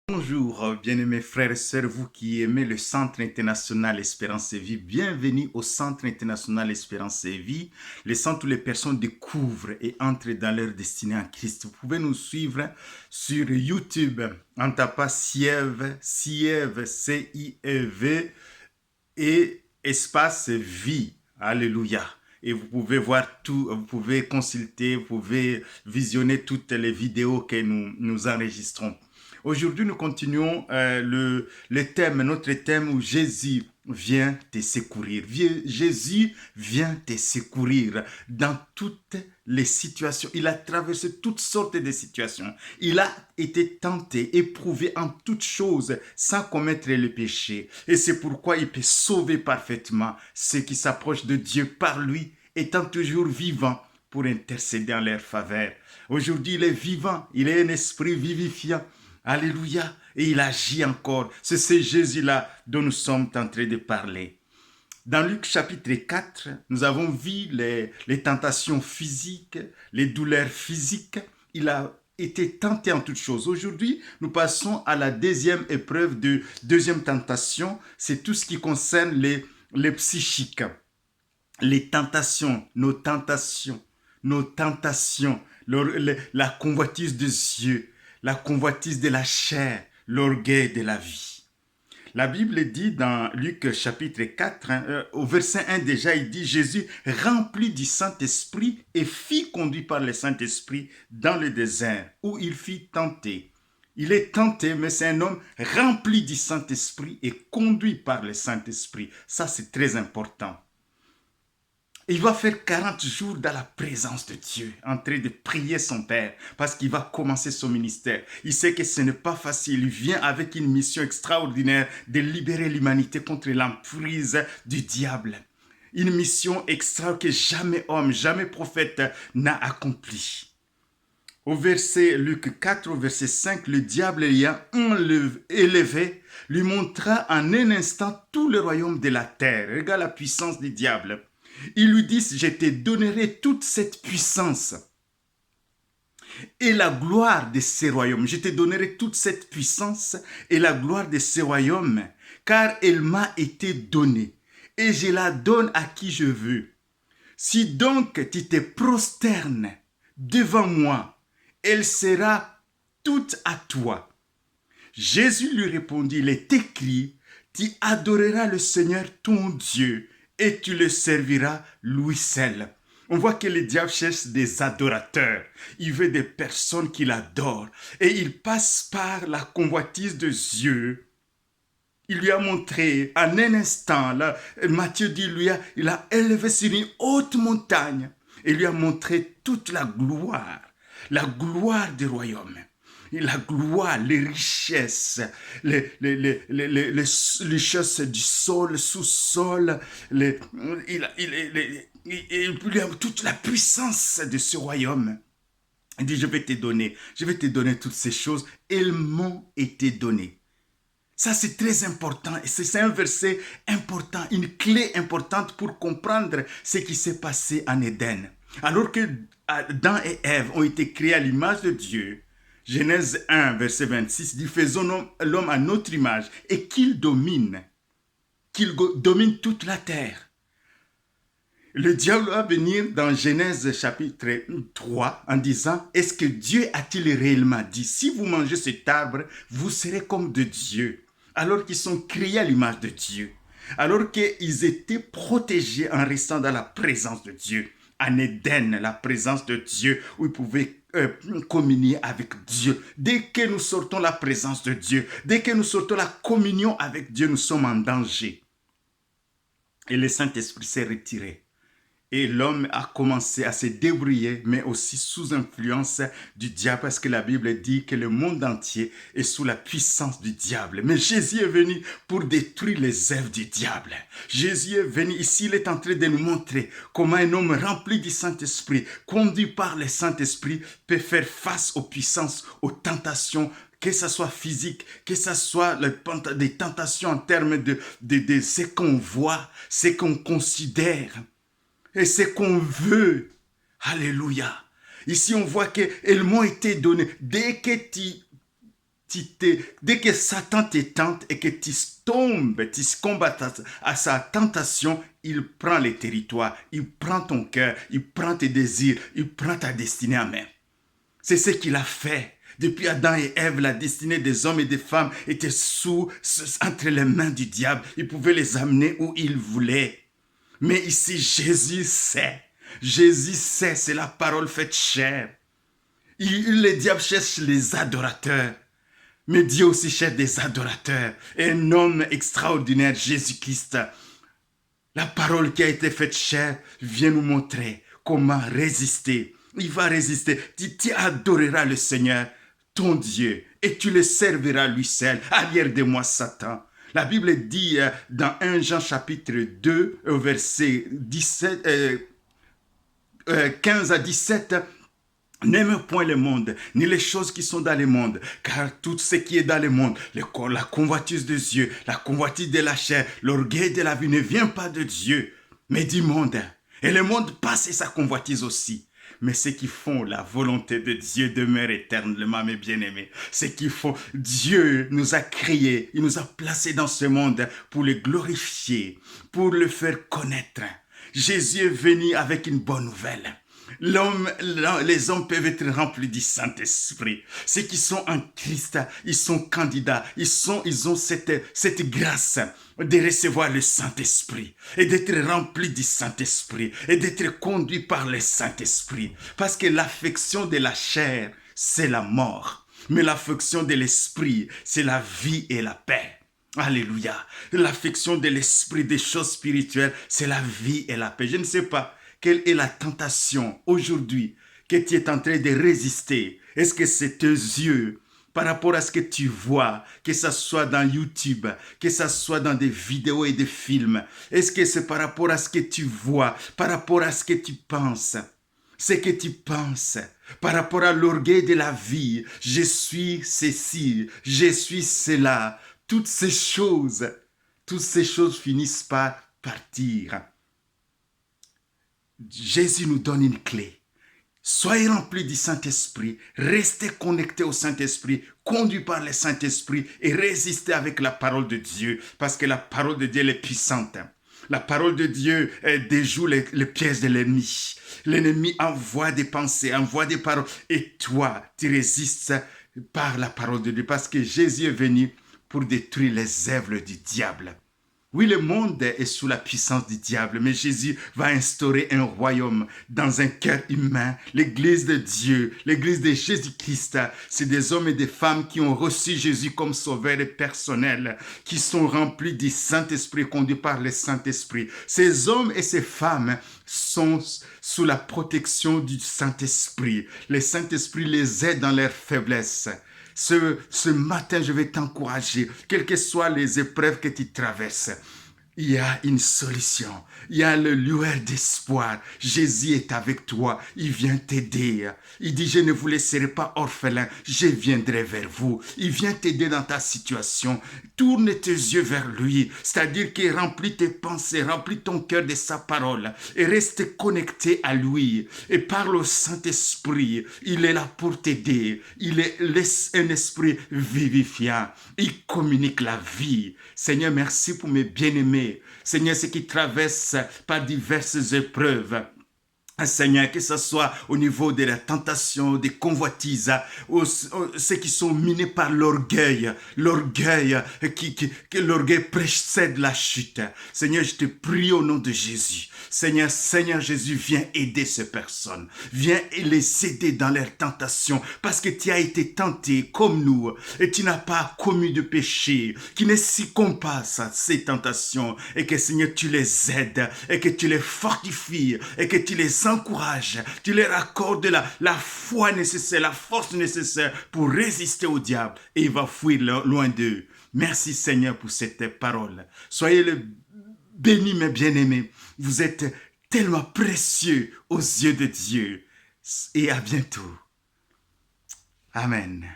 Bonjour, bien-aimés frères et sœurs, vous qui aimez le Centre International Espérance et Vie, bienvenue au Centre International Espérance et Vie, le centre où les personnes découvrent et entrent dans leur destinée en Christ. Vous pouvez nous suivre sur YouTube en tapant Siève, C-I-E-V et espace vie. Alléluia. Et vous pouvez voir tout, vous pouvez consulter, vous pouvez visionner toutes les vidéos que nous enregistrons. Aujourd'hui, nous continuons notre thème où Jésus vient te secourir. Jésus vient te secourir dans toutes les situations. Il a traversé toutes sortes de situations. Il a été tenté, éprouvé en toutes choses sans commettre le péché. Et c'est pourquoi il peut sauver parfaitement ceux qui s'approchent de Dieu par lui, étant toujours vivant pour intercéder en leur faveur. Aujourd'hui, il est vivant, il est un esprit vivifiant. Alléluia. Et il agit encore. C'est ce Jésus-là dont nous sommes en train de parler. Dans Luc chapitre 4, nous avons vu les tentations physiques, les douleurs physiques. Il a été tenté en toutes choses. Aujourd'hui, nous passons à la deuxième épreuve de deuxième tentation. C'est tout ce qui concerne les psychiques. Les tentations, la convoitise des yeux, la convoitise de la chair, l'orgueil de la vie. La Bible dit dans Luc chapitre 4, au verset 1 déjà, il dit « Jésus, rempli du Saint-Esprit et fit conduit par le Saint-Esprit dans le désert, où il fit tenter. » Il est tenté, mais c'est un homme rempli du Saint-Esprit et conduit par le Saint-Esprit. Ça, c'est très important. Il va faire 40 jours dans la présence de Dieu, en train de prier son Père, parce qu'il va commencer son ministère. Il sait que ce n'est pas facile. Il vient avec une mission extraordinaire de libérer l'humanité contre l'emprise du diable. Une mission extra que jamais homme, jamais prophète n'a accomplie. Au verset Luc 4, au verset 5, le diable ayant élevé, lui montra en un instant tout le royaume de la terre. Regarde la puissance du diable. Il lui dit, je te donnerai toute cette puissance et la gloire de ces royaumes. Je te donnerai toute cette puissance et la gloire de ces royaumes, car elle m'a été donnée et je la donne à qui je veux. Si donc tu te prosternes devant moi, elle sera toute à toi. Jésus lui répondit, il est écrit, tu adoreras le Seigneur ton Dieu et tu le serviras lui seul. On voit que le diable cherche des adorateurs. Il veut des personnes qui l'adorent. Et il passe par la convoitise de Dieu. Il lui a montré en un instant, là, Matthieu dit, il a élevé sur une haute montagne et lui a montré toute la gloire du royaume. La gloire, les richesses, les richesses du sol, sous-sol, il a toute la puissance de ce royaume. Il dit, je vais te donner toutes ces choses. Elles m'ont été données. Ça, c'est très important. Et c'est un verset important, une clé importante pour comprendre ce qui s'est passé en Éden. Alors que Adam et Ève ont été créés à l'image de Dieu, Genèse 1, verset 26 dit « Faisons l'homme à notre image et qu'il domine toute la terre. » Le diable va venir dans Genèse chapitre 3 en disant « Est-ce que Dieu a-t-il réellement dit, si vous mangez cet arbre, vous serez comme de Dieu ?» Alors qu'ils sont créés à l'image de Dieu. Alors qu'ils étaient protégés en restant dans la présence de Dieu. En Éden, la présence de Dieu, où ils pouvaient communier avec Dieu. Dès que nous sortons la présence de Dieu, dès que nous sortons la communion avec Dieu, nous sommes en danger. Et le Saint-Esprit s'est retiré. Et l'homme a commencé à se débrouiller, mais aussi sous influence du diable, parce que la Bible dit que le monde entier est sous la puissance du diable. Mais Jésus est venu pour détruire les œuvres du diable. Jésus est venu ici, il est en train de nous montrer comment un homme rempli du Saint-Esprit, conduit par le Saint-Esprit, peut faire face aux puissances, aux tentations, que ce soit physique, que ce soit des tentations en termes de ce qu'on voit, ce qu'on considère. Et ce qu'on veut. Alléluia. Ici, on voit qu'elles m'ont été données. Dès que tu dès que Satan te tente et que tu tombes, tu succombes à sa tentation, il prend les territoires, il prend ton cœur, il prend tes désirs, il prend ta destinée en main. C'est ce qu'il a fait. Depuis Adam et Ève, la destinée des hommes et des femmes était entre les mains du diable. Il pouvait les amener où il voulait. Mais ici, Jésus sait. Jésus sait, c'est la parole faite chair. Le diable cherche les adorateurs. Mais Dieu aussi cherche des adorateurs. Et un homme extraordinaire, Jésus-Christ, la parole qui a été faite chair, vient nous montrer comment résister. Il va résister. Tu adoreras le Seigneur, ton Dieu, et tu le serviras lui seul. Arrière de moi, Satan. La Bible dit dans 1 Jean chapitre 2, verset 15 à 17, n'aime point le monde, ni les choses qui sont dans le monde, car tout ce qui est dans le monde, la convoitise des yeux, la convoitise de la chair, l'orgueil de la vie ne vient pas de Dieu, mais du monde. Et le monde passe et sa convoitise aussi. Mais ceux qui font la volonté de Dieu demeurent éternellement, mes bien-aimés. Ceux qui font, Dieu nous a créés, il nous a placés dans ce monde pour le glorifier, pour le faire connaître. Jésus est venu avec une bonne nouvelle. Les hommes peuvent être remplis du Saint-Esprit. Ceux qui sont en Christ, ils sont candidats. Ils ont cette grâce de recevoir le Saint-Esprit et d'être remplis du Saint-Esprit et d'être conduits par le Saint-Esprit. Parce que l'affection de la chair, c'est la mort. Mais l'affection de l'Esprit, c'est la vie et la paix. Alléluia. L'affection de l'Esprit des choses spirituelles, c'est la vie et la paix. Je ne sais pas quelle est la tentation aujourd'hui que tu es en train de résister. Est-ce que c'est tes yeux par rapport à ce que tu vois, que ce soit dans YouTube, que ce soit dans des vidéos et des films? Est-ce que c'est par rapport à ce que tu vois, par rapport à ce que tu penses? Ce que tu penses, par rapport à l'orgueil de la vie, je suis ceci, je suis cela. Toutes ces choses finissent par partir. Jésus nous donne une clé. Soyez remplis du Saint-Esprit, restez connectés au Saint-Esprit, conduits par le Saint-Esprit et résistez avec la parole de Dieu, parce que la parole de Dieu elle est puissante. La parole de Dieu déjoue les pièges de l'ennemi. L'ennemi envoie des pensées, envoie des paroles, et toi, tu résistes par la parole de Dieu, parce que Jésus est venu pour détruire les œuvres du diable. Oui, le monde est sous la puissance du diable, mais Jésus va instaurer un royaume dans un cœur humain. L'église de Dieu, l'église de Jésus-Christ, c'est des hommes et des femmes qui ont reçu Jésus comme sauveur et personnel, qui sont remplis du Saint-Esprit, conduits par le Saint-Esprit. Ces hommes et ces femmes sont sous la protection du Saint-Esprit. Le Saint-Esprit les aide dans leur faiblesse. Ce matin, je vais t'encourager, quelles que soient les épreuves que tu traverses. Il y a une solution. Il y a le lueur d'espoir. Jésus est avec toi. Il vient t'aider. Il dit, je ne vous laisserai pas orphelin. Je viendrai vers vous. Il vient t'aider dans ta situation. Tourne tes yeux vers lui. C'est-à-dire qu'il remplit tes pensées, remplit ton cœur de sa parole. Et reste connecté à lui. Et parle au Saint-Esprit. Il est là pour t'aider. Il est un esprit vivifiant. Il communique la vie. Seigneur, merci pour mes bien-aimés. Seigneur, ceux qui traversent par diverses épreuves. Seigneur, que ce soit au niveau de la tentation, des convoitises, ceux qui sont minés par l'orgueil, l'orgueil précède la chute. Seigneur, je te prie au nom de Jésus. Seigneur Jésus, viens aider ces personnes. Viens les aider dans leurs tentations, parce que tu as été tenté comme nous, et tu n'as pas commis de péché, qui ne succombe pas à ces tentations, et que Seigneur, tu les aides, et que tu les fortifies, et que tu les encourages, tu leur accordes la foi nécessaire, la force nécessaire pour résister au diable, et il va fuir loin d'eux. Merci Seigneur pour cette parole. Soyez le bénis mes bien-aimés. Vous êtes tellement précieux aux yeux de Dieu. Et à bientôt. Amen.